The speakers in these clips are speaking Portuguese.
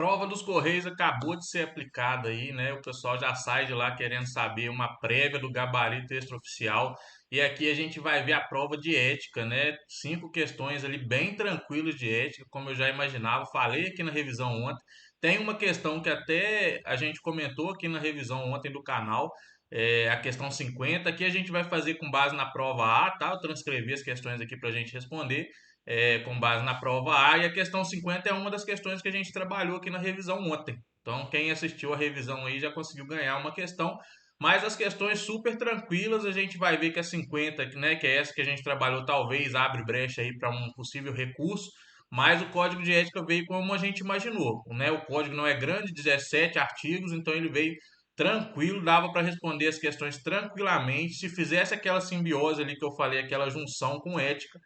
Prova dos Correios acabou de ser aplicada aí, né? O pessoal já sai de lá querendo saber uma prévia do gabarito extraoficial. E aqui a gente vai ver a prova de ética, né? 5 questões ali bem tranquilas de ética, como eu já imaginava. Falei aqui na revisão ontem. Tem uma questão que até a gente comentou aqui na revisão ontem do canal, a questão 50, que a gente vai fazer com base na prova A, tá? Eu transcrevi as questões aqui para a gente responder com base na prova A, e a questão 50 é uma das questões que a gente trabalhou aqui na revisão ontem. Então, quem assistiu a revisão aí já conseguiu ganhar uma questão, mas as questões super tranquilas, a gente vai ver que a 50, né, que é essa que a gente trabalhou, talvez abre brecha aí para um possível recurso, mas o código de ética veio como a gente imaginou, né? O código não é grande, 17 artigos, então ele veio tranquilo, dava para responder as questões tranquilamente. Se fizesse aquela simbiose ali que eu falei, aquela junção com ética,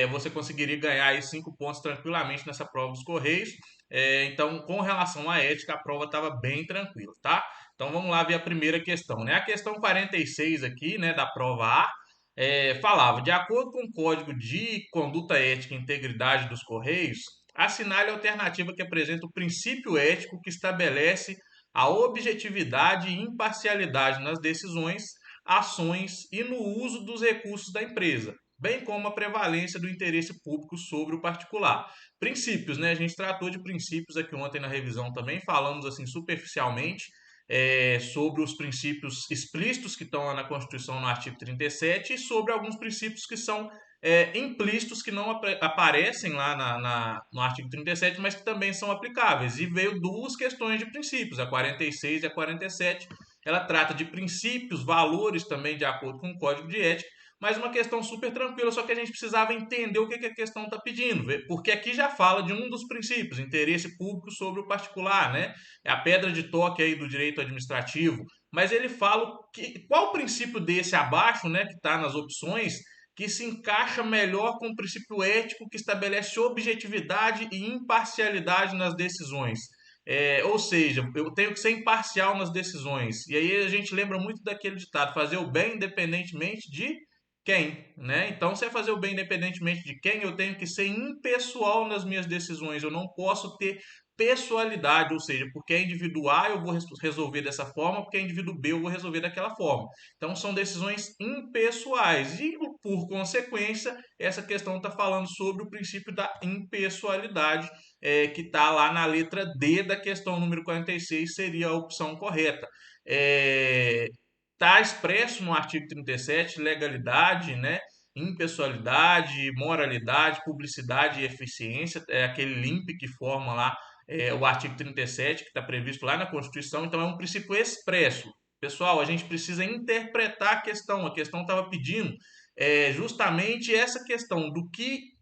você conseguiria ganhar aí 5 pontos tranquilamente nessa prova dos Correios. Então, com relação à ética, a prova estava bem tranquila, tá? Então, vamos lá ver a primeira questão, né? A questão 46 aqui, né, da prova A, falava: de acordo com o Código de Conduta Ética e Integridade dos Correios, assinale a alternativa que apresenta o princípio ético que estabelece a objetividade e imparcialidade nas decisões, ações e no uso dos recursos da empresa, bem como a prevalência do interesse público sobre o particular. Princípios, né? A gente tratou de princípios aqui ontem na revisão também, falamos assim superficialmente sobre os princípios explícitos que estão lá na Constituição no artigo 37 e sobre alguns princípios que são implícitos, que não aparecem lá no artigo 37, mas que também são aplicáveis. E veio duas questões de princípios, a 46 e a 47. Ela trata de princípios, valores também de acordo com o Código de Ética, mas uma questão super tranquila, só que a gente precisava entender o que a questão está pedindo, porque aqui já fala de um dos princípios, interesse público sobre o particular, né? É a pedra de toque aí do direito administrativo, mas ele fala qual princípio desse abaixo, né, que está nas opções, que se encaixa melhor com o princípio ético que estabelece objetividade e imparcialidade nas decisões. Ou seja, eu tenho que ser imparcial nas decisões. E aí a gente lembra muito daquele ditado: fazer o bem independentemente de quem, né? Então, se é fazer o bem independentemente de quem, eu tenho que ser impessoal nas minhas decisões. Eu não posso ter pessoalidade, ou seja, porque é indivíduo A eu vou resolver dessa forma, porque é indivíduo B eu vou resolver daquela forma. Então, são decisões impessoais e, por consequência, essa questão está falando sobre o princípio da impessoalidade, que está lá na letra D da questão número 46, seria a opção correta. Está expresso no artigo 37, legalidade, né? Impessoalidade, moralidade, publicidade e eficiência, é aquele limp que forma lá o artigo 37, que está previsto lá na Constituição. Então, é um princípio expresso. Pessoal, a gente precisa interpretar a questão estava pedindo justamente essa questão do que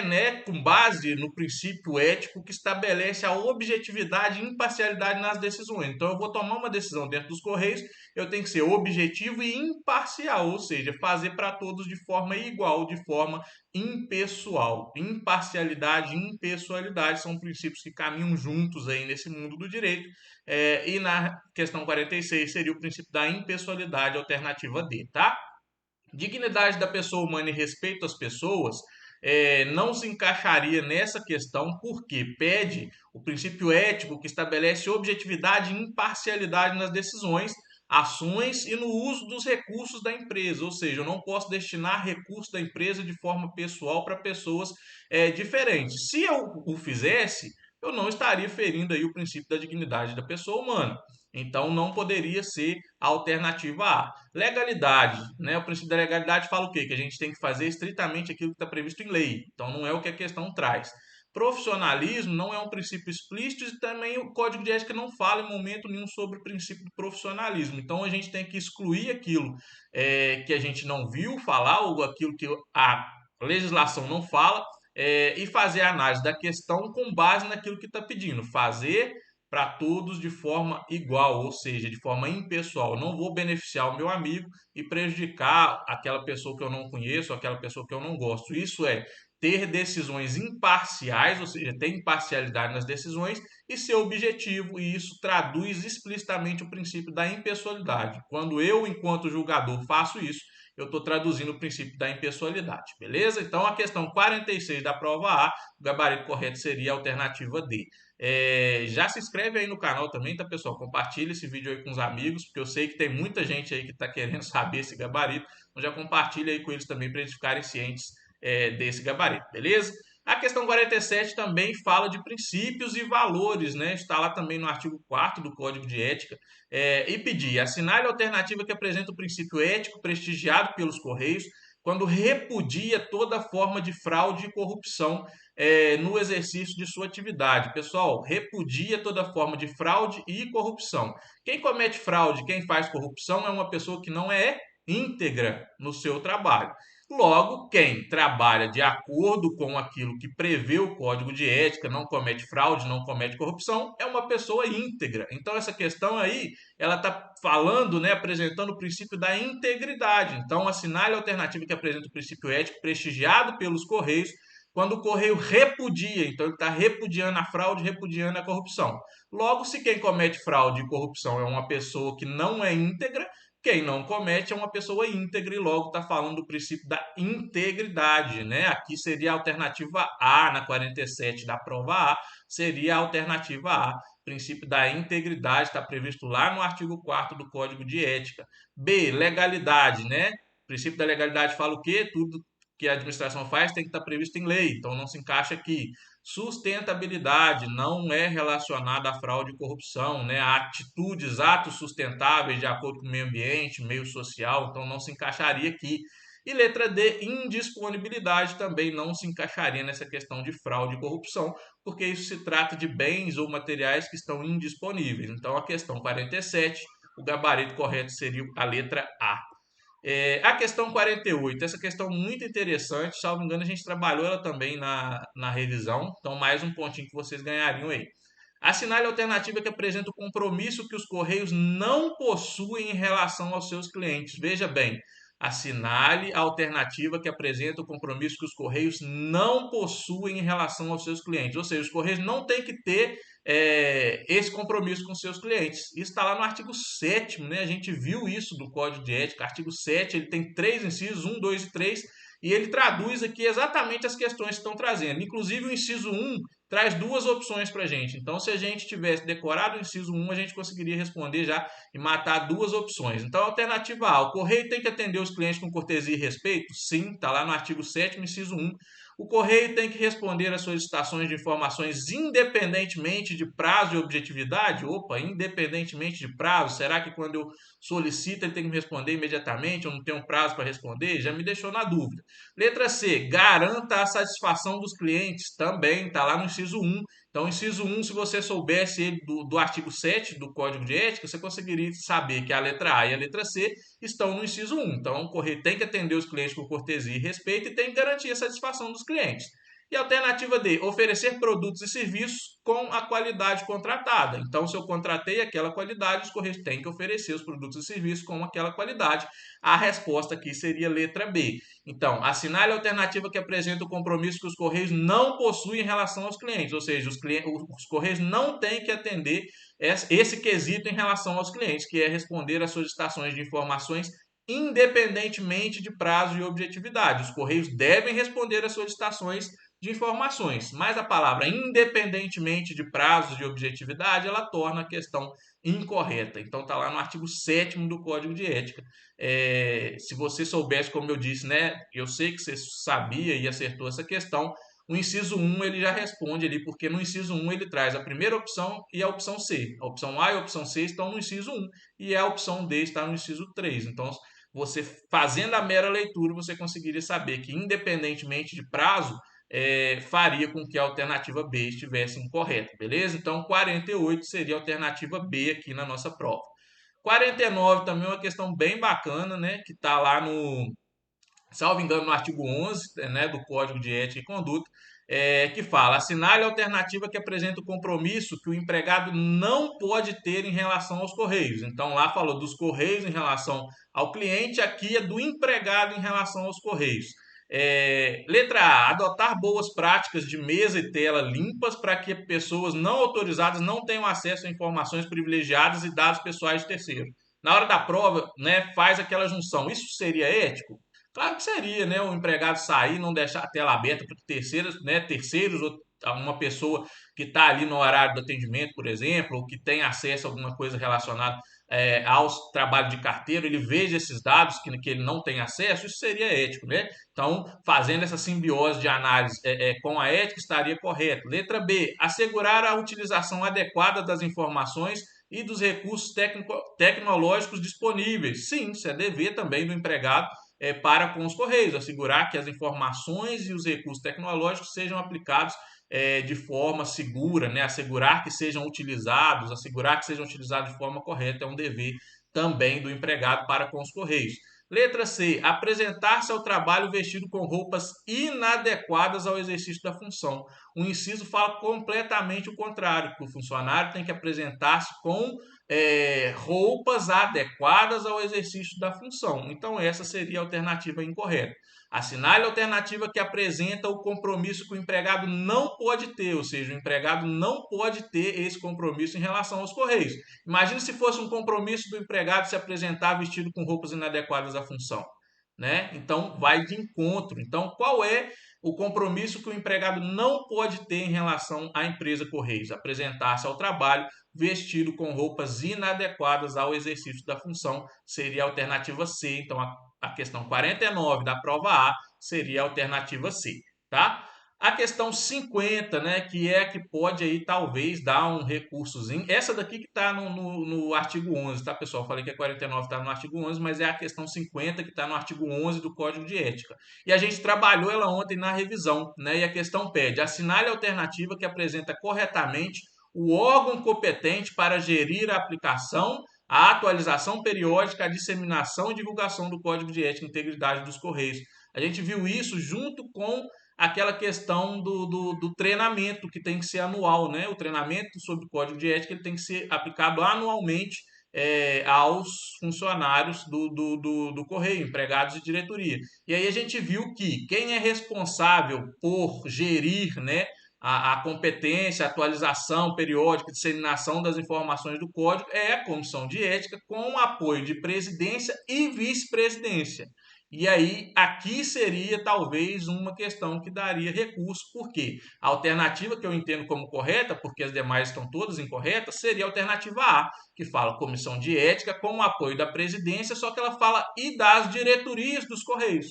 né, com base no princípio ético que estabelece a objetividade e imparcialidade nas decisões. Então, eu vou tomar uma decisão dentro dos Correios, eu tenho que ser objetivo e imparcial, ou seja, fazer para todos de forma igual, de forma impessoal. Imparcialidade e impessoalidade são princípios que caminham juntos aí nesse mundo do direito. E na questão 46 seria o princípio da impessoalidade, alternativa D, tá? Dignidade da pessoa humana e respeito às pessoas não se encaixaria nessa questão, porque pede o princípio ético que estabelece objetividade e imparcialidade nas decisões, ações e no uso dos recursos da empresa. Ou seja, eu não posso destinar recursos da empresa de forma pessoal para pessoas diferentes. Se eu o fizesse, eu não estaria ferindo aí o princípio da dignidade da pessoa humana. Então, não poderia ser a alternativa A. Legalidade, né? O princípio da legalidade fala o quê? Que a gente tem que fazer estritamente aquilo que está previsto em lei. Então, não é o que a questão traz. Profissionalismo não é um princípio explícito e também o Código de Ética não fala em momento nenhum sobre o princípio do profissionalismo. Então, a gente tem que excluir aquilo que a gente não viu falar ou aquilo que a legislação não fala e fazer a análise da questão com base naquilo que está pedindo. Fazer para todos de forma igual, ou seja, de forma impessoal. Eu não vou beneficiar o meu amigo e prejudicar aquela pessoa que eu não conheço, aquela pessoa que eu não gosto. Isso é ter decisões imparciais, ou seja, ter imparcialidade nas decisões e ser objetivo, e isso traduz explicitamente o princípio da impessoalidade. Quando eu, enquanto julgador, faço isso, eu estou traduzindo o princípio da impessoalidade, beleza? Então, a questão 46 da prova A, o gabarito correto seria a alternativa D. Já se inscreve aí no canal também, tá, pessoal? Compartilha esse vídeo aí com os amigos, porque eu sei que tem muita gente aí que está querendo saber esse gabarito. Então já compartilha aí com eles também para eles ficarem cientes desse gabarito, beleza? A questão 47 também fala de princípios e valores, né? Está lá também no artigo 4º do Código de Ética. E pedir, assinale a alternativa que apresenta o princípio ético prestigiado pelos Correios quando repudia toda forma de fraude e corrupção no exercício de sua atividade. Pessoal, repudia toda forma de fraude e corrupção. Quem comete fraude, quem faz corrupção é uma pessoa que não é íntegra no seu trabalho. Logo, quem trabalha de acordo com aquilo que prevê o Código de Ética, não comete fraude, não comete corrupção, é uma pessoa íntegra. Então, essa questão aí, ela está falando, né, apresentando o princípio da integridade. Então, assinale a alternativa que apresenta o princípio ético prestigiado pelos Correios, quando o Correio repudia. Então, ele está repudiando a fraude, repudiando a corrupção. Logo, se quem comete fraude e corrupção é uma pessoa que não é íntegra, quem não comete é uma pessoa íntegra e logo está falando do princípio da integridade, né? Aqui seria a alternativa A, na 47 da prova A, seria a alternativa A. Princípio da integridade está previsto lá no artigo 4º do Código de Ética. B, legalidade, né? O princípio da legalidade fala o quê? Tudo que a administração faz tem que estar previsto em lei, então não se encaixa aqui. Sustentabilidade não é relacionada à fraude e corrupção, né? A atitudes, atos sustentáveis de acordo com o meio ambiente, meio social, então não se encaixaria aqui. E letra D, indisponibilidade, também não se encaixaria nessa questão de fraude e corrupção, porque isso se trata de bens ou materiais que estão indisponíveis. Então a questão 47, o gabarito correto seria a letra A. A questão 48, essa questão muito interessante, salvo engano, a gente trabalhou ela também na revisão, então mais um pontinho que vocês ganhariam aí. Assinale a alternativa que apresenta o compromisso que os Correios não possuem em relação aos seus clientes. Veja bem, assinale a alternativa que apresenta o compromisso que os Correios não possuem em relação aos seus clientes. Ou seja, os Correios não têm que ter esse compromisso com seus clientes. Isso está lá no artigo 7º, né? A gente viu isso do Código de Ética. Artigo 7, ele tem 3 incisos, 1, 2 e 3, e ele traduz aqui exatamente as questões que estão trazendo. Inclusive o inciso 1 traz duas opções para a gente. Então, se a gente tivesse decorado o inciso 1, a gente conseguiria responder já e matar duas opções. Então, alternativa A, o Correio tem que atender os clientes com cortesia e respeito? Sim, está lá no artigo 7º, inciso 1. O Correio tem que responder às solicitações de informações independentemente de prazo e objetividade? Opa, independentemente de prazo, será que quando eu solicito ele tem que me responder imediatamente? Eu não tenho um prazo para responder? Já me deixou na dúvida. Letra C, garanta a satisfação dos clientes? Também, está lá no inciso 1. Então, inciso 1, se você soubesse ele do artigo 7 do Código de Ética, você conseguiria saber que a letra A e a letra C estão no inciso 1. Então, o Correio tem que atender os clientes com cortesia e respeito e tem que garantir a satisfação dos clientes. E a alternativa D, oferecer produtos e serviços com a qualidade contratada. Então, se eu contratei aquela qualidade, os Correios têm que oferecer os produtos e serviços com aquela qualidade. A resposta aqui seria letra B. Então, assinale a alternativa que apresenta o compromisso que os Correios não possuem em relação aos clientes, ou seja, os Correios não têm que atender esse quesito em relação aos clientes, que é responder às solicitações de informações independentemente de prazo e objetividade. Os Correios devem responder às solicitações de informações, mas a palavra independentemente de prazos e objetividade, ela torna a questão incorreta. Então está lá no artigo 7º do Código de Ética. Se você soubesse, como eu disse, né, eu sei que você sabia e acertou essa questão, o inciso 1 ele já responde ali, porque no inciso 1 ele traz a primeira opção e a opção C. A opção A e a opção C estão no inciso 1 e a opção D está no inciso 3. Então, você fazendo a mera leitura, você conseguiria saber que, independentemente de prazo, faria com que a alternativa B estivesse incorreta, beleza? Então, 48 seria a alternativa B aqui na nossa prova. 49 também é uma questão bem bacana, né? Que está lá no, salvo engano, no artigo 11, né, do Código de Ética e Conduta, que fala: assinale a alternativa que apresenta o compromisso que o empregado não pode ter em relação aos Correios. Então, lá falou dos Correios em relação ao cliente, aqui é do empregado em relação aos Correios. Letra A, adotar boas práticas de mesa e tela limpas para que pessoas não autorizadas não tenham acesso a informações privilegiadas e dados pessoais de terceiros. Na hora da prova, né, faz aquela junção. Isso seria ético? Claro que seria, né? O empregado sair, não deixar a tela aberta para terceiros, né, terceiros uma pessoa que está ali no horário do atendimento, por exemplo, ou que tem acesso a alguma coisa relacionada ao trabalho de carteiro, ele veja esses dados que ele não tem acesso, isso seria ético, né? Então, fazendo essa simbiose de análise com a ética, estaria correto. Letra B, assegurar a utilização adequada das informações e dos recursos tecnológicos disponíveis. Sim, isso é dever também do empregado para com os Correios, assegurar que as informações e os recursos tecnológicos sejam aplicados de forma segura, né? Assegurar que sejam utilizados, assegurar que sejam utilizados de forma correta é um dever também do empregado para com os Correios. Letra C. Apresentar-se ao trabalho vestido com roupas inadequadas ao exercício da função. O inciso fala completamente o contrário, que o funcionário tem que apresentar-se com roupas adequadas ao exercício da função. Então, essa seria a alternativa incorreta. Assinale a alternativa que apresenta o compromisso que o empregado não pode ter, ou seja, o empregado não pode ter esse compromisso em relação aos Correios. Imagine se fosse um compromisso do empregado se apresentar vestido com roupas inadequadas à função, né? Então, vai de encontro. Então, qual é o compromisso que o empregado não pode ter em relação à empresa Correios? Apresentar-se ao trabalho vestido com roupas inadequadas ao exercício da função seria a alternativa C. Então, a questão 49 da prova A seria a alternativa C, tá? A questão 50, né, que é a que pode aí talvez dar um recursozinho. Essa daqui que está no artigo 11, tá, pessoal? Falei que a 49 está no artigo 11, mas é a questão 50 que está no artigo 11 do Código de Ética. E a gente trabalhou ela ontem na revisão, né? E a questão pede: assinale a alternativa que apresenta corretamente o órgão competente para gerir a aplicação, a atualização periódica, a disseminação e divulgação do Código de Ética e Integridade dos Correios. A gente viu isso junto com aquela questão do treinamento, que tem que ser anual, né? O treinamento sobre o Código de Ética ele tem que ser aplicado anualmente aos funcionários do Correio, empregados de diretoria. E aí a gente viu que quem é responsável por gerir, né, a competência, a atualização periódica, disseminação das informações do código é a comissão de ética com o apoio de presidência e vice-presidência. E aí, aqui seria talvez uma questão que daria recurso, porque a alternativa que eu entendo como correta, porque as demais estão todas incorretas, seria a alternativa A, que fala comissão de ética com o apoio da presidência, só que ela fala e das diretorias dos Correios.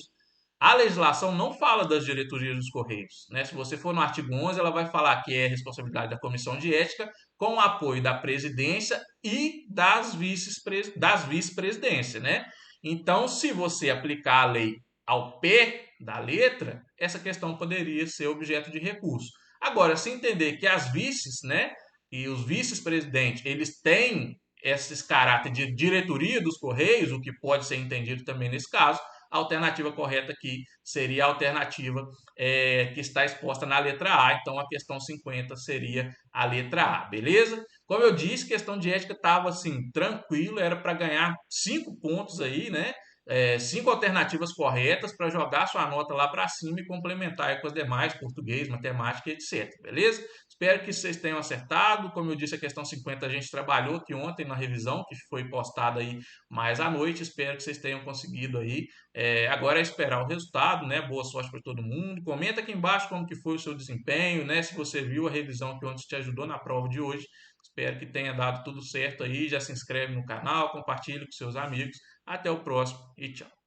A legislação não fala das diretorias dos Correios, né? Se você for no artigo 11, ela vai falar que é responsabilidade da comissão de ética com o apoio da presidência e das vice-presidências, né? Então, se você aplicar a lei ao pé da letra, essa questão poderia ser objeto de recurso. Agora, se entender que as vices, né, e os vices-presidentes, eles têm esses caráter de diretoria dos Correios, o que pode ser entendido também nesse caso, a alternativa correta aqui seria a alternativa que está exposta na letra A. Então, a questão 50 seria a letra A, beleza? Como eu disse, questão de ética estava assim, tranquilo, era para ganhar 5 pontos aí, né? 5 alternativas corretas para jogar sua nota lá para cima e complementar com as demais, português, matemática, etc. Beleza? Espero que vocês tenham acertado. Como eu disse, a questão 50 a gente trabalhou aqui ontem na revisão, que foi postada aí mais à noite. Espero que vocês tenham conseguido aí. Agora é esperar o resultado, né? Boa sorte para todo mundo. Comenta aqui embaixo como que foi o seu desempenho, né? Se você viu a revisão que ontem te ajudou na prova de hoje. Espero que tenha dado tudo certo aí. Já se inscreve no canal, compartilha com seus amigos. Até o próximo e tchau.